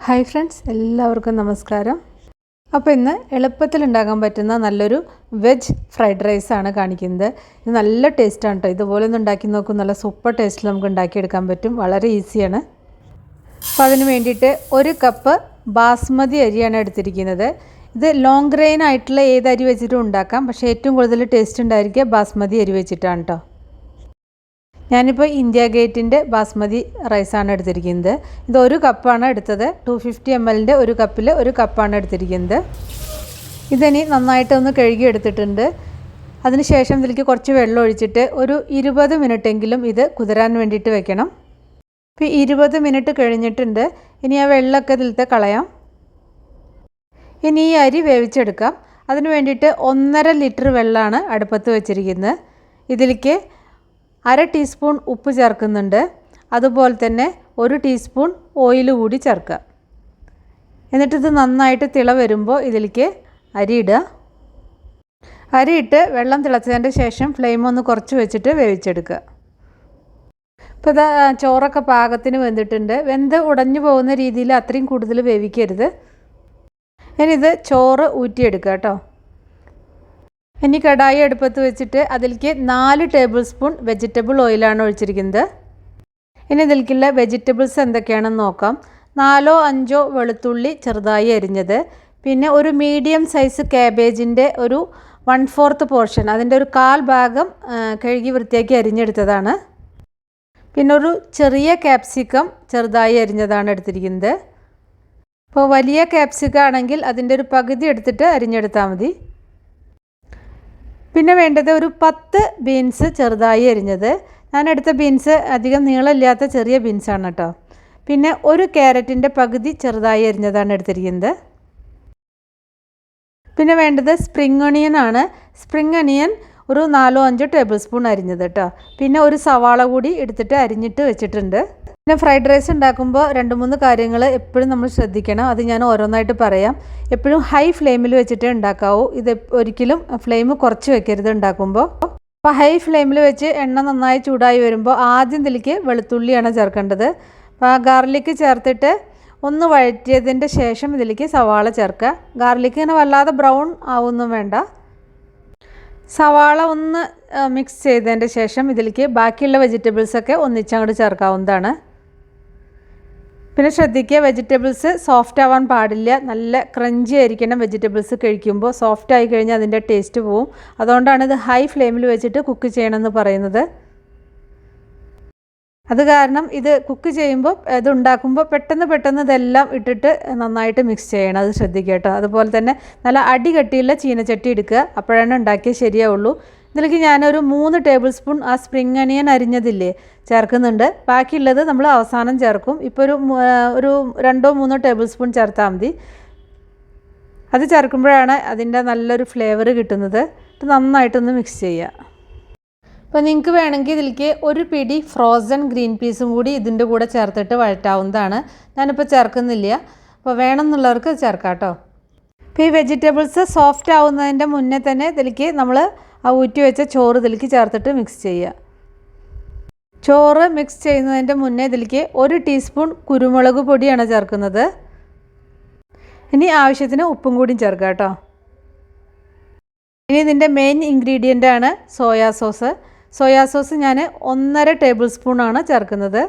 Hi friends, എല്ലാവർക്കും നമസ്കാരം. അപ്പോൾ ഇന്ന് എളുപ്പത്തിൽ ഉണ്ടാക്കാൻ പറ്റുന്ന നല്ലൊരു വെജ് ഫ്രൈഡ് റൈസാണ് കാണിക്കുന്നത്. ഇത് നല്ല ടേസ്റ്റാണ് കേട്ടോ. ഇതുപോലെ ഒന്ന് ഉണ്ടാക്കി നോക്കും. നല്ല സൂപ്പർ ടേസ്റ്റിൽ നമുക്ക് ഉണ്ടാക്കിയെടുക്കാൻ പറ്റും. വളരെ ഈസിയാണ്. അപ്പോൾ അതിന് വേണ്ടിയിട്ട് 1 കപ്പ് ബാസ്മതി അരിയാണ് എടുത്തിരിക്കുന്നത്. ഇത് ലോങ് ഗ്രെയിൻ ആയിട്ടുള്ള ഏത് അരി വെച്ചിട്ടും ഉണ്ടാക്കാം. പക്ഷേ ഏറ്റവും കൂടുതൽ ടേസ്റ്റ് ഉണ്ടായിരിക്കുക ബാസ്മതി അരി വെച്ചിട്ടാണ് കേട്ടോ. ഞാനിപ്പോൾ ഇന്ത്യ ഗേറ്റിൻ്റെ ബാസ്മതി റൈസാണ് എടുത്തിരിക്കുന്നത്. ഇത് 1 കപ്പാണ് എടുത്തത്. 250 ml 1 കപ്പിൽ 1 കപ്പാണ് എടുത്തിരിക്കുന്നത്. ഇതിനി നന്നായിട്ടൊന്ന് കഴുകി എടുത്തിട്ടുണ്ട്. അതിനുശേഷം ഇതിലേക്ക് കുറച്ച് വെള്ളം ഒഴിച്ചിട്ട് ഒരു 20 മിനിറ്റെങ്കിലും ഇത് കുതിരാൻ വേണ്ടിയിട്ട് വെക്കണം. ഇപ്പോൾ 20 മിനിറ്റ് കഴിഞ്ഞിട്ടുണ്ട്. ഇനി ആ വെള്ളമൊക്കെ ഇതിലത്തെ കളയാം. ഇനി ഈ അരി വേവിച്ചെടുക്കാം. അതിന് വേണ്ടിയിട്ട് 1.5 ലിറ്റർ വെള്ളമാണ് അടുപ്പത്ത് വെച്ചിരിക്കുന്നത്. ഇതിലേക്ക് 1/2 ടീസ്പൂൺ ഉപ്പ് ചേർക്കുന്നുണ്ട്. അതുപോലെ തന്നെ 1 ടീസ്പൂൺ ഓയിൽ കൂടി ചേർക്കുക. എന്നിട്ടിത് നന്നായിട്ട് തിള വരുമ്പോൾ ഇതിലേക്ക് അരിയിടുക. അരിയിട്ട് വെള്ളം തിളച്ചതിൻ്റെ ശേഷം ഫ്ലെയിം ഒന്ന് കുറച്ച് വെച്ചിട്ട് വേവിച്ചെടുക്കുക. ഇപ്പോൾ ഇതാ ചോറൊക്കെ പാകത്തിന് വെന്തിട്ടുണ്ട്. വെന്ത് ഉടഞ്ഞു പോകുന്ന രീതിയിൽ അത്രയും കൂടുതൽ വേവിക്കരുത്. ഇനിയിത് ചോറ് ഊറ്റിയെടുക്കുക കേട്ടോ. ഇനി കടായി അടുപ്പത്ത് വെച്ചിട്ട് അതിലേക്ക് 4 ടേബിൾ സ്പൂൺ വെജിറ്റബിൾ ഓയിലാണ് ഒഴിച്ചിരിക്കുന്നത്. ഇനി ഇതിലേക്കുള്ള വെജിറ്റബിൾസ് എന്തൊക്കെയാണെന്ന് നോക്കാം. 4-5 വെളുത്തുള്ളി ചെറുതായി അരിഞ്ഞത്, പിന്നെ ഒരു മീഡിയം സൈസ് കാബേജിൻ്റെ ഒരു 1/4 പോർഷൻ, അതിൻ്റെ ഒരു 1/4 ഭാഗം കഴുകി വൃത്തിയാക്കി അരിഞ്ഞെടുത്തതാണ്. പിന്നെ ഒരു ചെറിയ ക്യാപ്സിക്കം ചെറുതായി അരിഞ്ഞതാണ് എടുത്തിരിക്കുന്നത്. ഇപ്പോൾ വലിയ ക്യാപ്സിക്കം ആണെങ്കിൽ അതിൻ്റെ ഒരു പകുതി എടുത്തിട്ട് അരിഞ്ഞെടുത്താൽ മതി. പിന്നെ വേണ്ടത് ഒരു 10 ബീൻസ് ചെറുതായി അരിഞ്ഞത്. ഞാനെടുത്ത ബീൻസ് അധികം നീളമില്ലാത്ത ചെറിയ ബീൻസാണ് കേട്ടോ. പിന്നെ ഒരു ക്യാരറ്റിൻ്റെ പകുതി ചെറുതായി അരിഞ്ഞതാണ് എടുത്തിരിക്കുന്നത്. പിന്നെ വേണ്ടത് സ്പ്രിംഗ് ഒണിയൻ ആണ്. സ്പ്രിംഗ് ഒണിയൻ ഒരു 4-5 ടേബിൾ സ്പൂൺ അരിഞ്ഞത് കേട്ടോ. പിന്നെ ഒരു സവാള കൂടി എടുത്തിട്ട് അരിഞ്ഞിട്ട് വെച്ചിട്ടുണ്ട്. പിന്നെ ഫ്രൈഡ് റൈസ് ഉണ്ടാക്കുമ്പോൾ 2-3 കാര്യങ്ങൾ എപ്പോഴും നമ്മൾ ശ്രദ്ധിക്കണം. അത് ഞാൻ ഓരോന്നായിട്ട് പറയാം. എപ്പോഴും ഹൈ ഫ്ലെയിമിൽ വെച്ചിട്ടേ ഉണ്ടാക്കാവൂ. ഇത് ഒരിക്കലും ഫ്ലെയിം കുറച്ച് വെക്കരുത് ഉണ്ടാക്കുമ്പോൾ. അപ്പോൾ ഹൈ ഫ്ലെയിമിൽ വെച്ച് എണ്ണ നന്നായി ചൂടായി വരുമ്പോൾ ആദ്യം ഇതിലേക്ക് വെളുത്തുള്ളിയാണ് ചേർക്കേണ്ടത്. അപ്പോൾ ഗാർലിക്ക് ചേർത്തിട്ട് ഒന്ന് വഴറ്റിയതിൻ്റെ ശേഷം ഇതിലേക്ക് സവാള ചേർക്കുക. ഗാർലിക്ക് ഇങ്ങനെ വല്ലാതെ ബ്രൗൺ ആവുമൊന്നും വേണ്ട. സവാള ഒന്ന് മിക്സ് ചെയ്തതിൻ്റെ ശേഷം ഇതിലേക്ക് ബാക്കിയുള്ള വെജിറ്റബിൾസൊക്കെ ഒന്നിച്ചങ്ങോട്ട് ചേർക്കാവുന്നതാണ്. പിന്നെ ശ്രദ്ധിക്കുക, വെജിറ്റബിൾസ് സോഫ്റ്റ് ആവാൻ പാടില്ല. നല്ല ക്രഞ്ചി ആയിരിക്കണം വെജിറ്റബിൾസ് കഴിക്കുമ്പോൾ. സോഫ്റ്റ് ആയി കഴിഞ്ഞാൽ അതിൻ്റെ ടേസ്റ്റ് പോവും. അതുകൊണ്ടാണ് ഇത് ഹൈ ഫ്ലെയിമിൽ വെച്ചിട്ട് കുക്ക് ചെയ്യണമെന്ന് പറയുന്നത്. അത് കാരണം ഇത് കുക്ക് ചെയ്യുമ്പോൾ ഇത് ഉണ്ടാക്കുമ്പോൾ പെട്ടെന്ന് ഇതെല്ലാം ഇട്ടിട്ട് നന്നായിട്ട് മിക്സ് ചെയ്യണം. അത് ശ്രദ്ധിക്കുക കേട്ടോ. അതുപോലെ തന്നെ നല്ല അടികട്ടിയുള്ള ചീനച്ചട്ടി എടുക്കുക. അപ്പോഴാണ് ഉണ്ടാക്കിയത് ശരിയാവുള്ളൂ. ഇതിലേക്ക് ഞാനൊരു 3 ടേബിൾ സ്പൂൺ ആ സ്പ്രിംഗ് ഒണിയൻ അരിഞ്ഞതില്ലേ ചേർക്കുന്നുണ്ട്. ബാക്കിയുള്ളത് നമ്മൾ അവസാനം ചേർക്കും. ഇപ്പോൾ ഒരു 2-3 ടേബിൾ സ്പൂൺ ചേർത്താൽ മതി. അത് ചേർക്കുമ്പോഴാണ് അതിൻ്റെ നല്ലൊരു ഫ്ലേവർ കിട്ടുന്നത്. ഇത് നന്നായിട്ടൊന്ന് മിക്സ് ചെയ്യുക. അപ്പോൾ നിങ്ങൾക്ക് വേണമെങ്കിൽ ഇതിലേക്ക് ഒരു പിടി ഫ്രോസൺ ഗ്രീൻ പീസും കൂടി ഇതിൻ്റെ കൂടെ ചേർത്തിട്ട് വഴറ്റാവുന്നതാണ്. ഞാനിപ്പോൾ ചേർക്കുന്നില്ല. അപ്പോൾ വേണമെന്നുള്ളവർക്ക് ചേർക്കാം കേട്ടോ. ഇപ്പോൾ ഈ വെജിറ്റബിൾസ് സോഫ്റ്റ് ആവുന്നതിൻ്റെ മുന്നേ തന്നെ ഇതിലേക്ക് നമ്മൾ ആ ഊറ്റി വെച്ച ചോറ് ഇതിലേക്ക് ചേർത്തിട്ട് മിക്സ് ചെയ്യുക. ചോറ് മിക്സ് ചെയ്യുന്നതിൻ്റെ മുന്നേ ഇതിലേക്ക് 1 ടീസ്പൂൺ കുരുമുളക് പൊടിയാണ് ചേർക്കുന്നത്. ഇനി ആവശ്യത്തിന് ഉപ്പും കൂടി ചേർക്കുക കേട്ടോ. ഇനി ഇതിൻ്റെ മെയിൻ ഇൻഗ്രീഡിയൻ്റ് ആണ് സോയാ സോസ്. സോയാ സോസ് ഞാൻ 1.5 ടേബിൾ സ്പൂണാണ് ചേർക്കുന്നത്.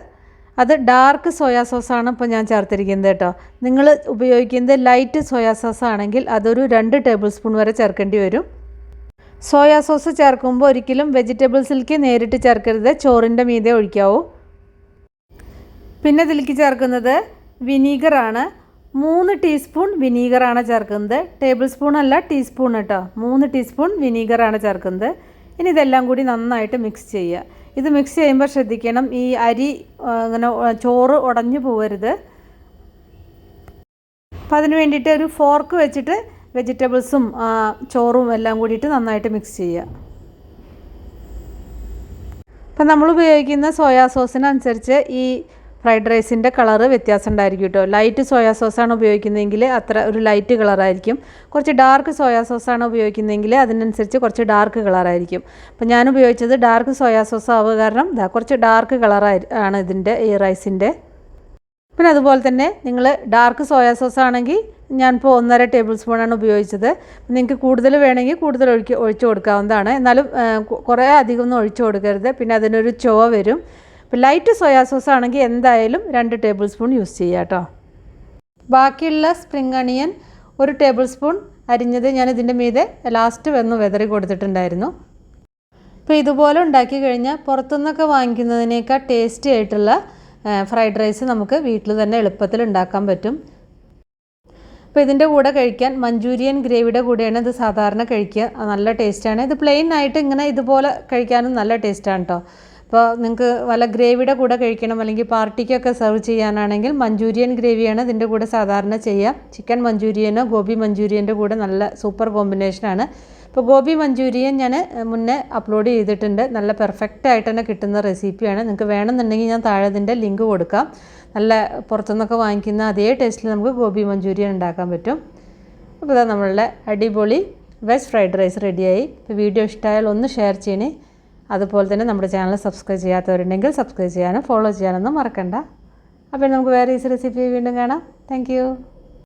അത് ഡാർക്ക് സോയാ സോസാണ് ഇപ്പോൾ ഞാൻ ചേർത്തിരിക്കുന്നത് കേട്ടോ. നിങ്ങൾ ഉപയോഗിക്കുന്നത് ലൈറ്റ് സോയാ സോസ് ആണെങ്കിൽ അതൊരു 2 ടേബിൾ സ്പൂൺ വരെ ചേർക്കേണ്ടി വരും. സോയാ സോസ് ചേർക്കുമ്പോൾ ഒരിക്കലും വെജിറ്റബിൾസിലേക്ക് നേരിട്ട് ചേർക്കരുത്. ചോറിൻ്റെ മീതെ ഒഴിക്കാവൂ. പിന്നെ ഇതിലേക്ക് ചേർക്കുന്നത് വിനീഗറാണ്. 3 ടീസ്പൂൺ വിനീഗറാണ് ചേർക്കുന്നത്. ടേബിൾ സ്പൂൺ അല്ല, ടീസ്പൂൺ കേട്ടോ. 3 ടീസ്പൂൺ വിനീഗറാണ് ചേർക്കുന്നത്. ഇനി ഇതെല്ലാം കൂടി നന്നായിട്ട് മിക്സ് ചെയ്യുക. ഇത് മിക്സ് ചെയ്യുമ്പോൾ ശ്രദ്ധിക്കണം, ഈ അരി ഇങ്ങനെ ചോറ് ഉടഞ്ഞു പോകരുത്. അപ്പോൾ അതിന് വേണ്ടിയിട്ട് ഒരു ഫോർക്ക് വെച്ചിട്ട് വെജിറ്റബിൾസും ചോറും എല്ലാം കൂടിയിട്ട് നന്നായിട്ട് മിക്സ് ചെയ്യുക. അപ്പം നമ്മൾ ഉപയോഗിക്കുന്ന സോയാ സോസിനനുസരിച്ച് ഈ ഫ്രൈഡ് റൈസിൻ്റെ കളറ് വ്യത്യാസം ഉണ്ടായിരിക്കും കേട്ടോ. ലൈറ്റ് സോയാ സോസാണ് ഉപയോഗിക്കുന്നതെങ്കിൽ അത്ര ഒരു ലൈറ്റ് കളറായിരിക്കും. കുറച്ച് ഡാർക്ക് സോയാ സോസാണ് ഉപയോഗിക്കുന്നതെങ്കിൽ അതിനനുസരിച്ച് കുറച്ച് ഡാർക്ക് കളറായിരിക്കും. അപ്പോൾ ഞാൻ ഉപയോഗിച്ചത് ഡാർക്ക് സോയാ സോസ് ആവുക കാരണം കുറച്ച് ഡാർക്ക് കളറാണ് ഇതിൻ്റെ ഈ റൈസിൻ്റെ. പിന്നെ അതുപോലെ തന്നെ നിങ്ങൾ ഡാർക്ക് സോയാ സോസ് ആണെങ്കിൽ ഞാനിപ്പോൾ 1.5 ടേബിൾ സ്പൂണാണ് ഉപയോഗിച്ചത്. നിങ്ങൾക്ക് കൂടുതൽ വേണമെങ്കിൽ കൂടുതൽ ഒഴിച്ച് കൊടുക്കാവുന്നതാണ്. എന്നാലും കുറേ അധികം ഒന്നും ഒഴിച്ച് കൊടുക്കരുത്, പിന്നെ അതിനൊരു ചുവ വരും. ഇപ്പോൾ ലൈറ്റ് സോയാ സോസ് ആണെങ്കിൽ എന്തായാലും 2 ടേബിൾ സ്പൂൺ യൂസ് ചെയ്യുക കേട്ടോ. ബാക്കിയുള്ള സ്പ്രിംഗ് അണിയൻ 1 ടേബിൾ സ്പൂൺ അരിഞ്ഞത് ഞാൻ ഇതിൻ്റെ മീതെ ലാസ്റ്റ് വന്ന് വെതറി കൊടുത്തിട്ടുണ്ടായിരുന്നു. ഇപ്പോൾ ഇതുപോലെ ഉണ്ടാക്കി കഴിഞ്ഞാൽ പുറത്തുനിന്നൊക്കെ വാങ്ങിക്കുന്നതിനേക്കാൾ ടേസ്റ്റി ആയിട്ടുള്ള ഫ്രൈഡ് റൈസ് നമുക്ക് വീട്ടിൽ തന്നെ എളുപ്പത്തിൽ ഉണ്ടാക്കാൻ പറ്റും. അപ്പോൾ ഇതിൻ്റെ കൂടെ കഴിക്കാൻ മഞ്ചൂരിയൻ ഗ്രേവിയുടെ കൂടെയാണ് ഇത് സാധാരണ കഴിക്കുക. നല്ല ടേസ്റ്റാണ്. ഇത് പ്ലെയിൻ ആയിട്ട് ഇങ്ങനെ ഇതുപോലെ കഴിക്കാനും നല്ല ടേസ്റ്റാണ് കേട്ടോ. അപ്പോൾ നിങ്ങൾക്ക് വല്ല ഗ്രേവിയുടെ കൂടെ കഴിക്കണം, അല്ലെങ്കിൽ പാർട്ടിക്കൊക്കെ സെർവ് ചെയ്യാനാണെങ്കിൽ മഞ്ചൂരിയൻ ഗ്രേവിയാണ് ഇതിൻ്റെ കൂടെ സാധാരണ ചെയ്യുക. ചിക്കൻ മഞ്ചൂരിയനോ ഗോബി മഞ്ചൂരിയൻ്റെ കൂടെ നല്ല സൂപ്പർ കോമ്പിനേഷനാണ്. ഇപ്പോൾ ഗോബി മഞ്ചൂരിയൻ ഞാൻ മുന്നേ അപ്ലോഡ് ചെയ്തിട്ടുണ്ട്. നല്ല പെർഫെക്റ്റ് ആയിട്ട് തന്നെ കിട്ടുന്ന റെസിപ്പിയാണ്. നിങ്ങൾക്ക് വേണമെന്നുണ്ടെങ്കിൽ ഞാൻ താഴെ ഇതിൻ്റെ ലിങ്ക് കൊടുക്കാം. നല്ല പുറത്തുനിന്നൊക്കെ വാങ്ങിക്കുന്ന അതേ ടേസ്റ്റിൽ നമുക്ക് ഗോബി മഞ്ചൂരിയൻ ഉണ്ടാക്കാൻ പറ്റും. അപ്പോൾ ഇതാ നമ്മളുടെ അടിപൊളി വെജ് ഫ്രൈഡ് റൈസ് റെഡിയായി. ഇപ്പോൾ വീഡിയോ ഇഷ്ടമായാൽ ഒന്ന് ഷെയർ ചെയ്യണേ. അതുപോലെ തന്നെ നമ്മുടെ ചാനൽ സബ്സ്ക്രൈബ് ചെയ്യാത്തവരുണ്ടെങ്കിൽ സബ്സ്ക്രൈബ് ചെയ്യാനും ഫോളോ ചെയ്യാനൊന്നും മറക്കണ്ട. അപ്പോൾ നമുക്ക് വേറെ ഈസി റെസിപ്പി വീണ്ടും കാണാം. താങ്ക്